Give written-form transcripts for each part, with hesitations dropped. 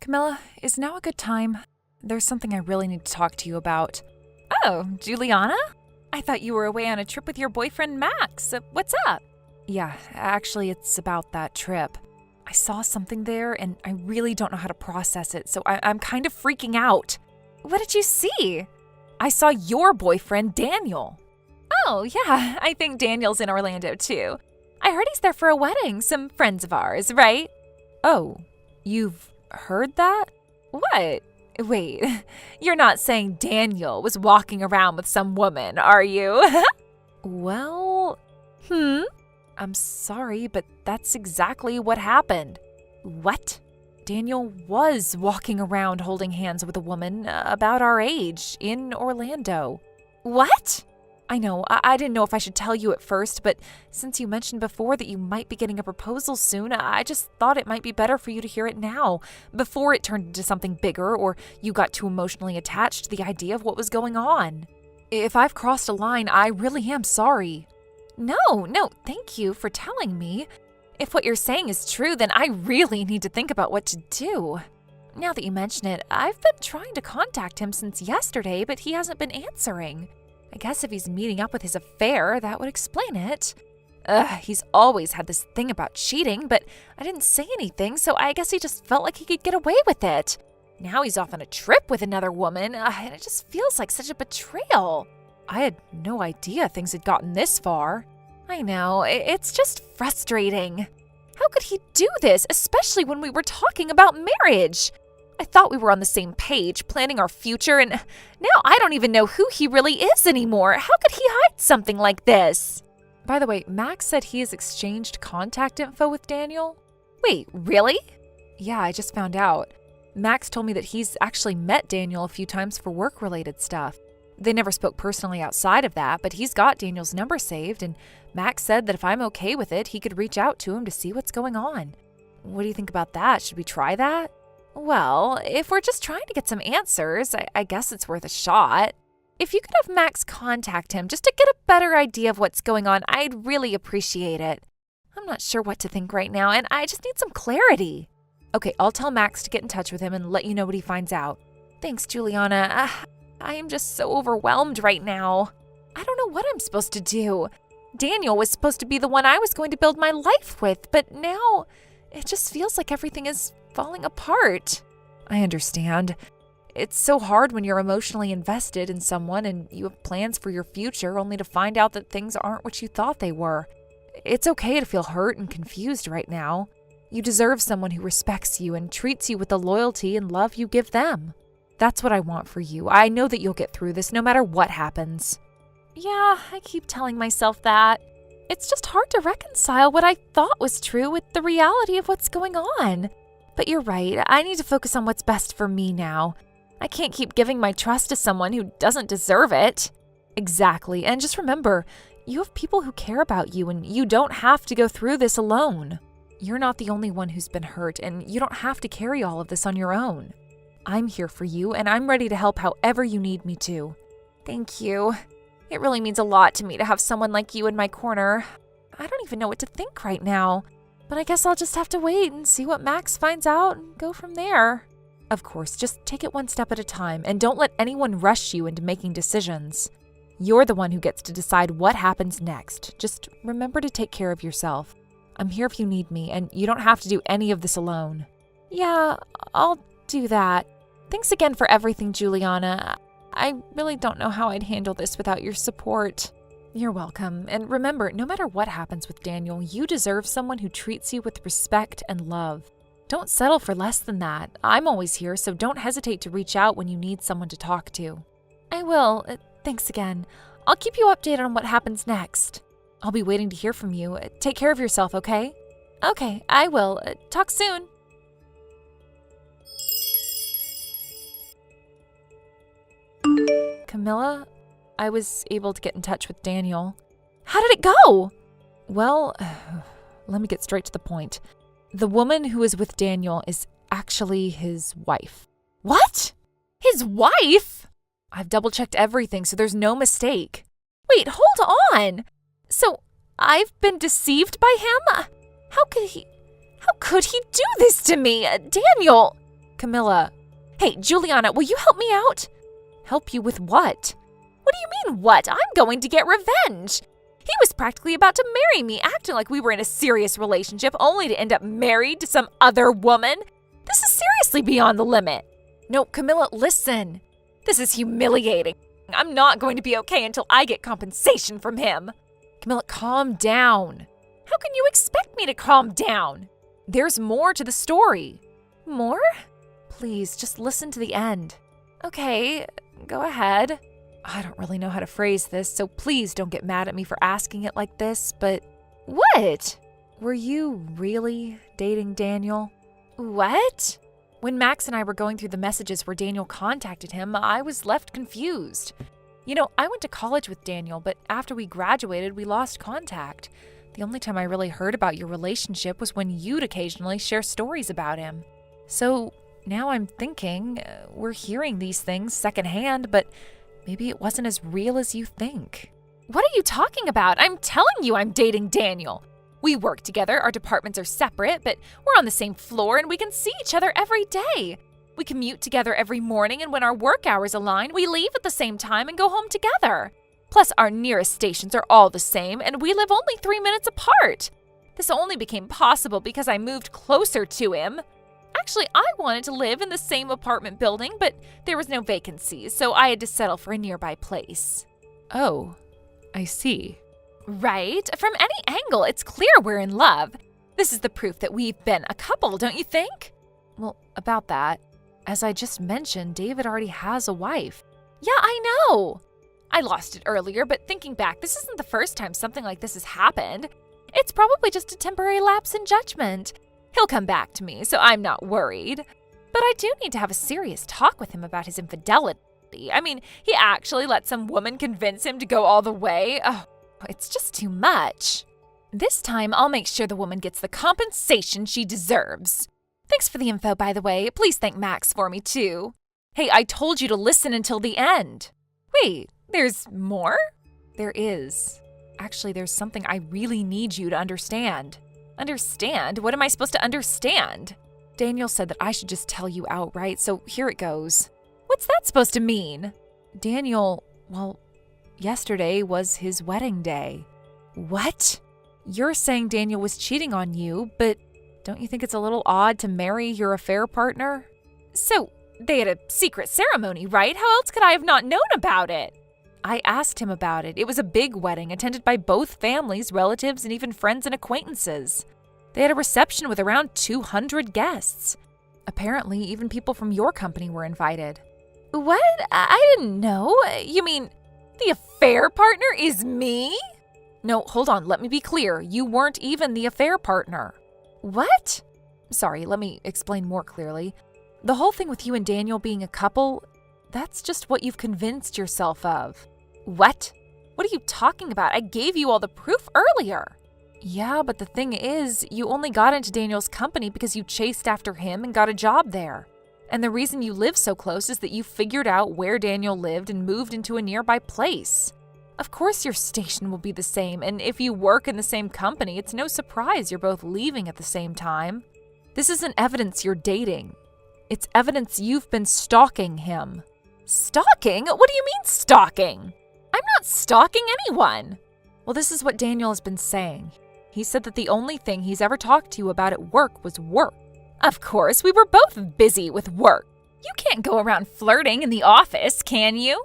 Camilla, is now a good time? There's something I really need to talk to you about. Oh, Juliana? I thought you were away on a trip with your boyfriend Max. What's up? Yeah, actually, it's about that trip. I saw something there and I really don't know how to process it, so I'm kind of freaking out. What did you see? I saw your boyfriend, Daniel. Oh, yeah, I think Daniel's in Orlando too. I heard he's there for a wedding, some friends of ours, right? Oh, you've heard that? What? Wait, you're not saying Daniel was walking around with some woman, are you? Well, I'm sorry, but that's exactly what happened. What? Daniel was walking around holding hands with a woman about our age in Orlando. What? I know, I didn't know if I should tell you at first, but since you mentioned before that you might be getting a proposal soon, I just thought it might be better for you to hear it now, before it turned into something bigger or you got too emotionally attached to the idea of what was going on. If I've crossed a line, I really am sorry. No, thank you for telling me. If what you're saying is true, then I really need to think about what to do. Now that you mention it, I've been trying to contact him since yesterday, but he hasn't been answering. I guess if he's meeting up with his affair, that would explain it. He's always had this thing about cheating, but I didn't say anything, so I guess he just felt like he could get away with it. Now he's off on a trip with another woman, and it just feels like such a betrayal. I had no idea things had gotten this far. I know, it's just frustrating. How could he do this, especially when we were talking about marriage? I thought we were on the same page, planning our future, and now I don't even know who he really is anymore. How could he hide something like this? By the way, Max said he has exchanged contact info with Daniel. Wait, really? Yeah, I just found out. Max told me that he's actually met Daniel a few times for work-related stuff. They never spoke personally outside of that, but he's got Daniel's number saved, and Max said that if I'm okay with it, he could reach out to him to see what's going on. What do you think about that? Should we try that? Well, if we're just trying to get some answers, I guess it's worth a shot. If you could have Max contact him just to get a better idea of what's going on, I'd really appreciate it. I'm not sure what to think right now, and I just need some clarity. Okay, I'll tell Max to get in touch with him and let you know what he finds out. Thanks, Juliana. I am just so overwhelmed right now. I don't know what I'm supposed to do. Daniel was supposed to be the one I was going to build my life with, but now it just feels like everything is falling apart. I understand. It's so hard when you're emotionally invested in someone and you have plans for your future only to find out that things aren't what you thought they were. It's okay to feel hurt and confused right now. You deserve someone who respects you and treats you with the loyalty and love you give them. That's what I want for you. I know that you'll get through this no matter what happens. Yeah, I keep telling myself that. It's just hard to reconcile what I thought was true with the reality of what's going on. But you're right, I need to focus on what's best for me now. I can't keep giving my trust to someone who doesn't deserve it. Exactly, and just remember, you have people who care about you and you don't have to go through this alone. You're not the only one who's been hurt and you don't have to carry all of this on your own. I'm here for you and I'm ready to help however you need me to. Thank you. It really means a lot to me to have someone like you in my corner. I don't even know what to think right now. But I guess I'll just have to wait and see what Max finds out and go from there. Of course, just take it one step at a time and don't let anyone rush you into making decisions. You're the one who gets to decide what happens next. Just remember to take care of yourself. I'm here if you need me, and you don't have to do any of this alone. Yeah, I'll do that. Thanks again for everything, Juliana. I really don't know how I'd handle this without your support. You're welcome. And remember, no matter what happens with Daniel, you deserve someone who treats you with respect and love. Don't settle for less than that. I'm always here, so don't hesitate to reach out when you need someone to talk to. I will. Thanks again. I'll keep you updated on what happens next. I'll be waiting to hear from you. Take care of yourself, okay? Okay, I will. Talk soon. Camilla, I was able to get in touch with Daniel. How did it go? Well, let me get straight to the point. The woman who is with Daniel is actually his wife. What? His wife? I've double-checked everything, so there's no mistake. Wait, hold on. So, I've been deceived by him? How How could he do this to me? Daniel! Camilla. Hey, Juliana, will you help me out? Help you with what? What do you mean, what? I'm going to get revenge. He was practically about to marry me, acting like we were in a serious relationship, only to end up married to some other woman. This is seriously beyond the limit. No, Camilla, listen. This is humiliating. I'm not going to be okay until I get compensation from him. Camilla, calm down. How can you expect me to calm down? There's more to the story. More? Please, just listen to the end. Okay, go ahead. I don't really know how to phrase this, so please don't get mad at me for asking it like this, but... What? Were you really dating Daniel? What? When Max and I were going through the messages where Daniel contacted him, I was left confused. You know, I went to college with Daniel, but after we graduated, we lost contact. The only time I really heard about your relationship was when you'd occasionally share stories about him. So now I'm thinking, we're hearing these things secondhand, but maybe it wasn't as real as you think. What are you talking about? I'm telling you I'm dating Daniel. We work together, our departments are separate, but we're on the same floor and we can see each other every day. We commute together every morning, and when our work hours align, we leave at the same time and go home together. Plus, our nearest stations are all the same, and we live only 3 minutes apart. This only became possible because I moved closer to him. Actually, I wanted to live in the same apartment building, but there was no vacancies, so I had to settle for a nearby place. Oh, I see. Right? From any angle, it's clear we're in love. This is the proof that we've been a couple, don't you think? Well, about that, as I just mentioned, David already has a wife. Yeah, I know. I lost it earlier, but thinking back, this isn't the first time something like this has happened. It's probably just a temporary lapse in judgment. He'll come back to me, so I'm not worried. But I do need to have a serious talk with him about his infidelity. I mean, he actually let some woman convince him to go all the way. Oh, it's just too much. This time, I'll make sure the woman gets the compensation she deserves. Thanks for the info, by the way. Please thank Max for me, too. Hey, I told you to listen until the end. Wait, there's more? There is. Actually, there's something I really need you to understand. Understand? What am I supposed to understand? Daniel said that I should just tell you outright, so here it goes. What's that supposed to mean? Daniel, well, yesterday was his wedding day. What? You're saying Daniel was cheating on you, but don't you think it's a little odd to marry your affair partner? So, they had a secret ceremony, right? How else could I have not known about it? I asked him about it. It was a big wedding attended by both families, relatives, and even friends and acquaintances. They had a reception with around 200 guests. Apparently, even people from your company were invited. What? I didn't know. You mean the affair partner is me? No, hold on. Let me be clear. You weren't even the affair partner. What? Sorry, let me explain more clearly. The whole thing with you and Daniel being a couple, that's just what you've convinced yourself of. What? What are you talking about? I gave you all the proof earlier. Yeah, but the thing is, you only got into Daniel's company because you chased after him and got a job there. And the reason you live so close is that you figured out where Daniel lived and moved into a nearby place. Of course your station will be the same, and if you work in the same company, it's no surprise you're both leaving at the same time. This isn't evidence you're dating. It's evidence you've been stalking him. Stalking? What do you mean stalking? I'm not stalking anyone. Well, this is what Daniel has been saying. He said that the only thing he's ever talked to you about at work was work. Of course, we were both busy with work. You can't go around flirting in the office, can you?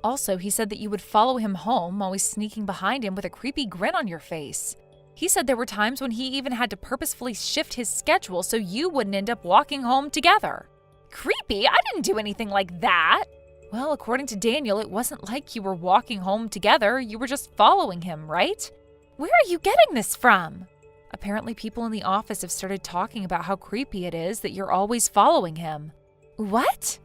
Also, he said that you would follow him home, always sneaking behind him with a creepy grin on your face. He said there were times when he even had to purposefully shift his schedule so you wouldn't end up walking home together. Creepy? I didn't do anything like that. Well, according to Daniel, it wasn't like you were walking home together. You were just following him, right? Where are you getting this from? Apparently, people in the office have started talking about how creepy it is that you're always following him. What?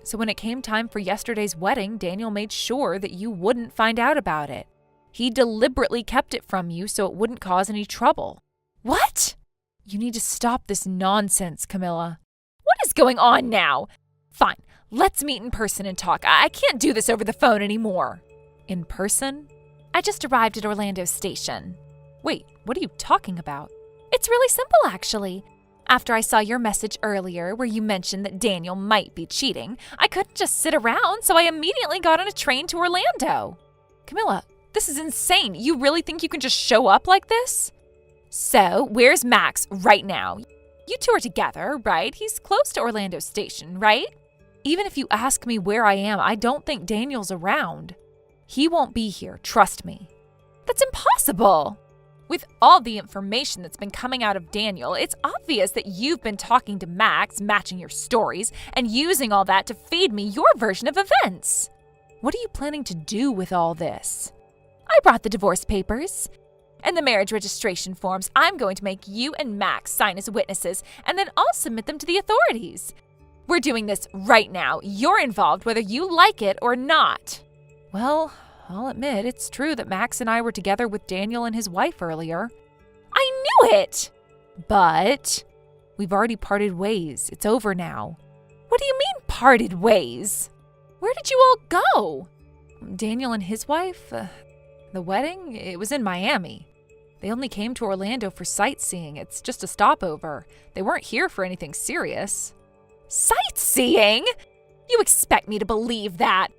So when it came time for yesterday's wedding, Daniel made sure that you wouldn't find out about it. He deliberately kept it from you so it wouldn't cause any trouble. What? You need to stop this nonsense, Camilla. What is going on now? Fine, let's meet in person and talk. I can't do this over the phone anymore. In person? I just arrived at Orlando Station. Wait, what are you talking about? It's really simple, actually. After I saw your message earlier where you mentioned that Daniel might be cheating, I couldn't just sit around, so I immediately got on a train to Orlando. Camilla, this is insane. You really think you can just show up like this? So, where's Max right now? You two are together, right? He's close to Orlando Station, right? Even if you ask me where I am, I don't think Daniel's around. He won't be here, trust me. That's impossible! With all the information that's been coming out of Daniel, it's obvious that you've been talking to Max, matching your stories, and using all that to feed me your version of events. What are you planning to do with all this? I brought the divorce papers and the marriage registration forms. I'm going to make you and Max sign as witnesses, and then I'll submit them to the authorities. We're doing this right now. You're involved whether you like it or not. Well, I'll admit it's true that Max and I were together with Daniel and his wife earlier. I knew it! But we've already parted ways. It's over now. What do you mean parted ways? Where did you all go? Daniel and his wife? The wedding? It was in Miami. They only came to Orlando for sightseeing. It's just a stopover. They weren't here for anything serious. Sightseeing? You expect me to believe that?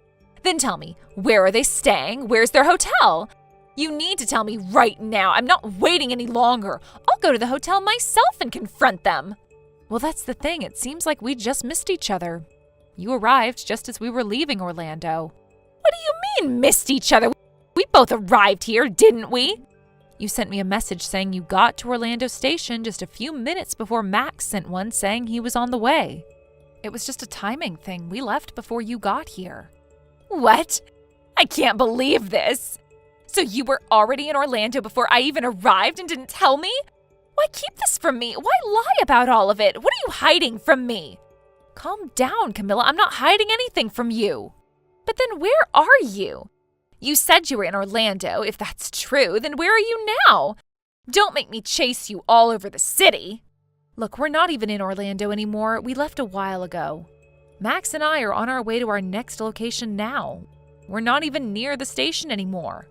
Then tell me, where are they staying? Where's their hotel? You need to tell me right now. I'm not waiting any longer. I'll go to the hotel myself and confront them. Well, that's the thing. It seems like we just missed each other. You arrived just as we were leaving Orlando. What do you mean, missed each other? We both arrived here, didn't we? You sent me a message saying you got to Orlando Station just a few minutes before Max sent one saying he was on the way. It was just a timing thing. We left before you got here. What? I can't believe this. So you were already in Orlando before I even arrived and didn't tell me? Why keep this from me? Why lie about all of it? What are you hiding from me? Calm down, Camilla. I'm not hiding anything from you. But then where are you? You said you were in Orlando. If that's true, then where are you now? Don't make me chase you all over the city. Look, we're not even in Orlando anymore. We left a while ago. Max and I are on our way to our next location now. We're not even near the station anymore.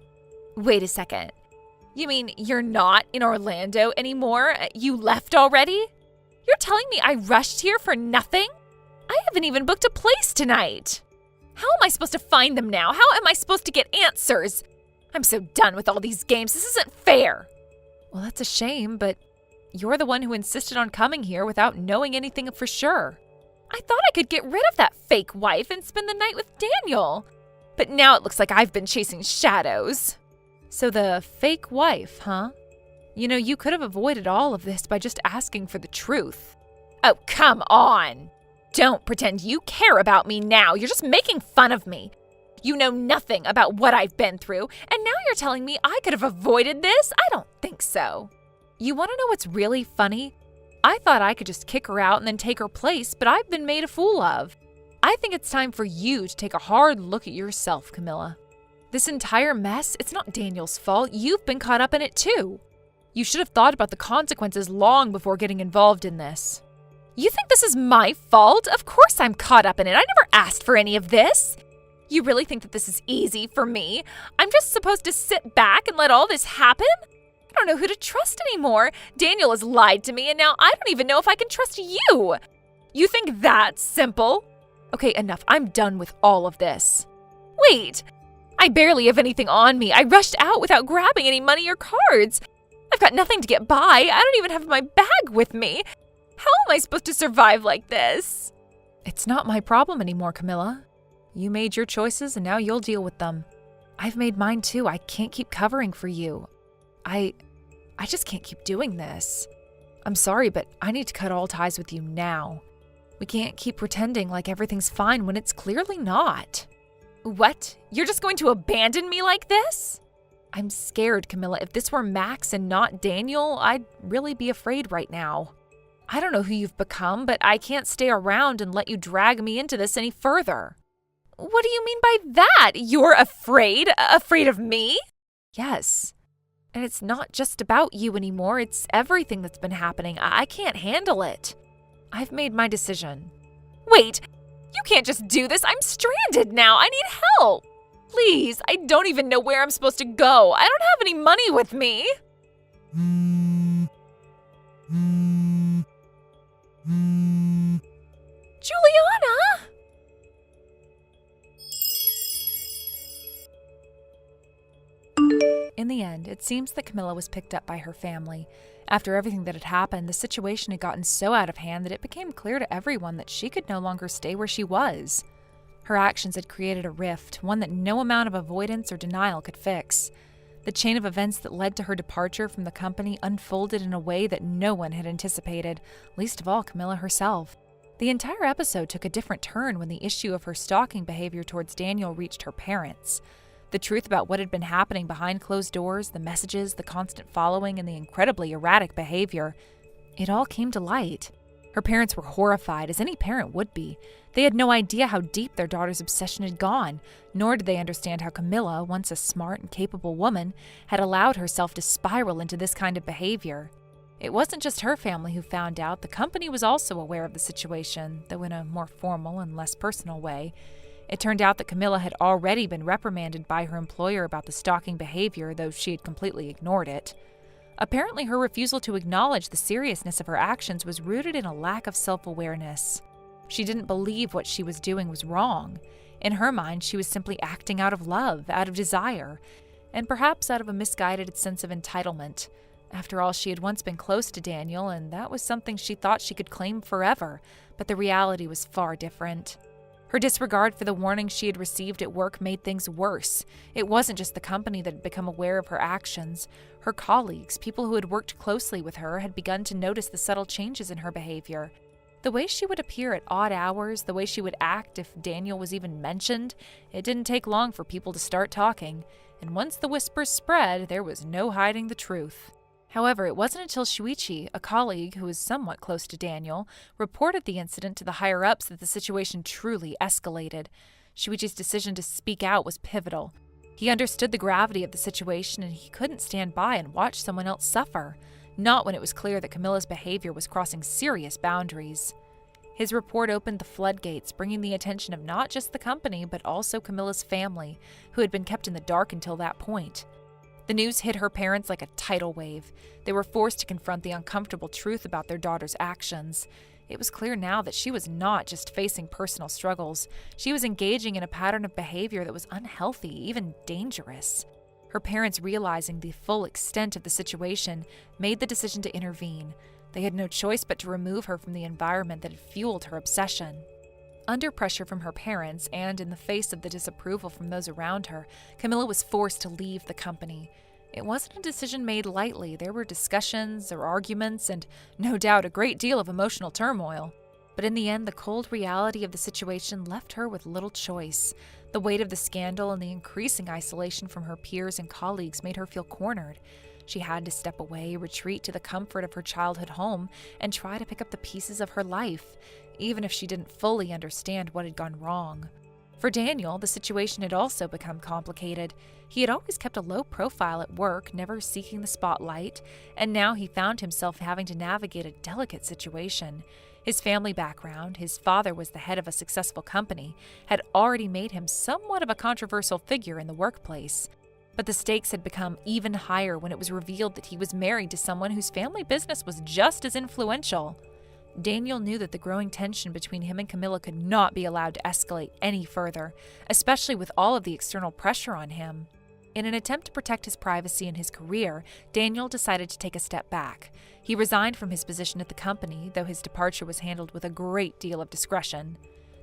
Wait a second. You mean you're not in Orlando anymore? You left already? You're telling me I rushed here for nothing? I haven't even booked a place tonight. How am I supposed to find them now? How am I supposed to get answers? I'm so done with all these games. This isn't fair. Well, that's a shame, but you're the one who insisted on coming here without knowing anything for sure. I thought I could get rid of that fake wife and spend the night with Daniel. But now it looks like I've been chasing shadows. So the fake wife, huh? You know, you could have avoided all of this by just asking for the truth. Oh, come on. Don't pretend you care about me now. You're just making fun of me. You know nothing about what I've been through, and now you're telling me I could have avoided this? I don't think so. You want to know what's really funny? I thought I could just kick her out and then take her place, but I've been made a fool of. I think it's time for you to take a hard look at yourself, Camilla. This entire mess, it's not Daniel's fault. You've been caught up in it too. You should have thought about the consequences long before getting involved in this. You think this is my fault? Of course I'm caught up in it. I never asked for any of this. You really think that this is easy for me? I'm just supposed to sit back and let all this happen? I don't know who to trust anymore. Daniel has lied to me, and now I don't even know if I can trust you. You think that's simple? Okay, enough. I'm done with all of this. Wait, I barely have anything on me. I rushed out without grabbing any money or cards. I've got nothing to get by. I don't even have my bag with me. How am I supposed to survive like this? It's not my problem anymore, Camilla. You made your choices and now you'll deal with them. I've made mine too. I can't keep covering for you. I just can't keep doing this. I'm sorry, but I need to cut all ties with you now. We can't keep pretending like everything's fine when it's clearly not. What? You're just going to abandon me like this? I'm scared, Camilla. If this were Max and not Daniel, I'd really be afraid right now. I don't know who you've become, but I can't stay around and let you drag me into this any further. What do you mean by that? You're afraid? Afraid of me? Yes. And it's not just about you anymore. It's everything that's been happening. I can't handle it. I've made my decision. Wait, you can't just do this. I'm stranded now. I need help. Please, I don't even know where I'm supposed to go. I don't have any money with me. Juliana! In the end, it seems that Camilla was picked up by her family. After everything that had happened, the situation had gotten so out of hand that it became clear to everyone that she could no longer stay where she was. Her actions had created a rift, one that no amount of avoidance or denial could fix. The chain of events that led to her departure from the company unfolded in a way that no one had anticipated, least of all Camilla herself. The entire episode took a different turn when the issue of her stalking behavior towards Daniel reached her parents. The truth about what had been happening behind closed doors, the messages, the constant following, and the incredibly erratic behavior, it all came to light. Her parents were horrified, as any parent would be. They had no idea how deep their daughter's obsession had gone, nor did they understand how Camilla, once a smart and capable woman, had allowed herself to spiral into this kind of behavior. It wasn't just her family who found out. The company was also aware of the situation, though in a more formal and less personal way. It turned out that Camilla had already been reprimanded by her employer about the stalking behavior, though she had completely ignored it. Apparently, her refusal to acknowledge the seriousness of her actions was rooted in a lack of self-awareness. She didn't believe what she was doing was wrong. In her mind, she was simply acting out of love, out of desire, and perhaps out of a misguided sense of entitlement. After all, she had once been close to Daniel, and that was something she thought she could claim forever, but the reality was far different. Her disregard for the warnings she had received at work made things worse. It wasn't just the company that had become aware of her actions. Her colleagues, people who had worked closely with her, had begun to notice the subtle changes in her behavior. The way she would appear at odd hours, the way she would act if Daniel was even mentioned, it didn't take long for people to start talking. And once the whispers spread, there was no hiding the truth. However, it wasn't until Shuichi, a colleague who was somewhat close to Daniel, reported the incident to the higher-ups that the situation truly escalated. Shuichi's decision to speak out was pivotal. He understood the gravity of the situation, and he couldn't stand by and watch someone else suffer, not when it was clear that Camilla's behavior was crossing serious boundaries. His report opened the floodgates, bringing the attention of not just the company, but also Camilla's family, who had been kept in the dark until that point. The news hit her parents like a tidal wave. They were forced to confront the uncomfortable truth about their daughter's actions. It was clear now that she was not just facing personal struggles. She was engaging in a pattern of behavior that was unhealthy, even dangerous. Her parents, realizing the full extent of the situation, made the decision to intervene. They had no choice but to remove her from the environment that had fueled her obsession. Under pressure from her parents and in the face of the disapproval from those around her, Camilla was forced to leave the company. It wasn't a decision made lightly. There were discussions or arguments and, no doubt, a great deal of emotional turmoil. But in the end, the cold reality of the situation left her with little choice. The weight of the scandal and the increasing isolation from her peers and colleagues made her feel cornered. She had to step away, retreat to the comfort of her childhood home, and try to pick up the pieces of her life, even if she didn't fully understand what had gone wrong. For Daniel, the situation had also become complicated. He had always kept a low profile at work, never seeking the spotlight, and now he found himself having to navigate a delicate situation. His family background, his father was the head of a successful company, had already made him somewhat of a controversial figure in the workplace. But the stakes had become even higher when it was revealed that he was married to someone whose family business was just as influential. Daniel knew that the growing tension between him and Camilla could not be allowed to escalate any further, especially with all of the external pressure on him. In an attempt to protect his privacy and his career, Daniel decided to take a step back. He resigned from his position at the company, though his departure was handled with a great deal of discretion.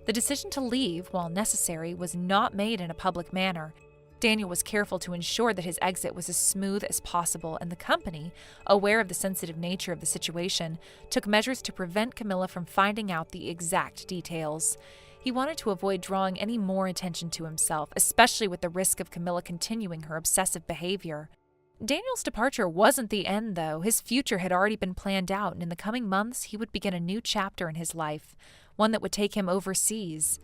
The decision to leave, while necessary, was not made in a public manner. Daniel was careful to ensure that his exit was as smooth as possible, and the company, aware of the sensitive nature of the situation, took measures to prevent Camilla from finding out the exact details. He wanted to avoid drawing any more attention to himself, especially with the risk of Camilla continuing her obsessive behavior. Daniel's departure wasn't the end, though. His future had already been planned out, and in the coming months he would begin a new chapter in his life, one that would take him overseas.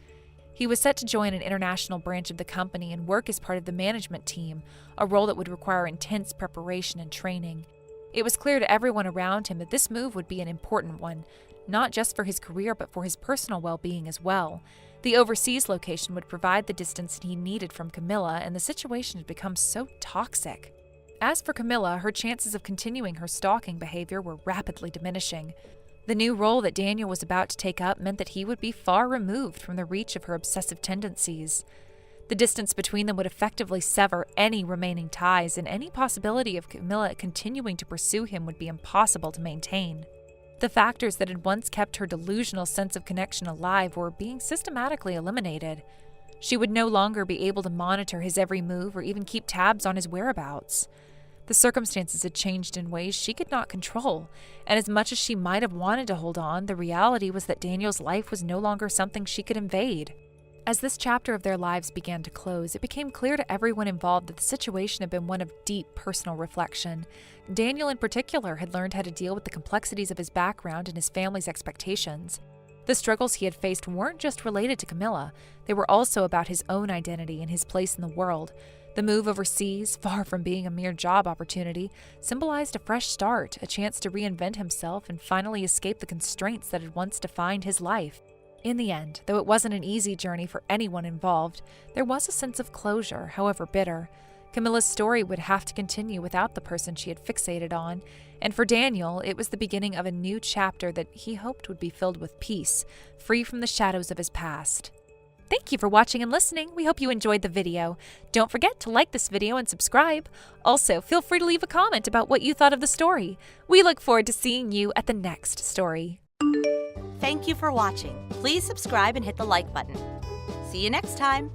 He was set to join an international branch of the company and work as part of the management team, a role that would require intense preparation and training. It was clear to everyone around him that this move would be an important one, not just for his career but for his personal well-being as well. The overseas location would provide the distance he needed from Camilla, and the situation had become so toxic. As for Camilla, her chances of continuing her stalking behavior were rapidly diminishing. The new role that Daniel was about to take up meant that he would be far removed from the reach of her obsessive tendencies. The distance between them would effectively sever any remaining ties, and any possibility of Camilla continuing to pursue him would be impossible to maintain. The factors that had once kept her delusional sense of connection alive were being systematically eliminated. She would no longer be able to monitor his every move or even keep tabs on his whereabouts. The circumstances had changed in ways she could not control, and as much as she might have wanted to hold on, the reality was that Daniel's life was no longer something she could invade. As this chapter of their lives began to close, it became clear to everyone involved that the situation had been one of deep personal reflection. Daniel in particular had learned how to deal with the complexities of his background and his family's expectations. The struggles he had faced weren't just related to Camilla, they were also about his own identity and his place in the world. The move overseas, far from being a mere job opportunity, symbolized a fresh start, a chance to reinvent himself and finally escape the constraints that had once defined his life. In the end, though it wasn't an easy journey for anyone involved, there was a sense of closure, however bitter. Camilla's story would have to continue without the person she had fixated on, and for Daniel, it was the beginning of a new chapter that he hoped would be filled with peace, free from the shadows of his past. Thank you for watching and listening. We hope you enjoyed the video. Don't forget to like this video and subscribe. Also, feel free to leave a comment about what you thought of the story. We look forward to seeing you at the next story. Thank you for watching. Please subscribe and hit the like button. See you next time.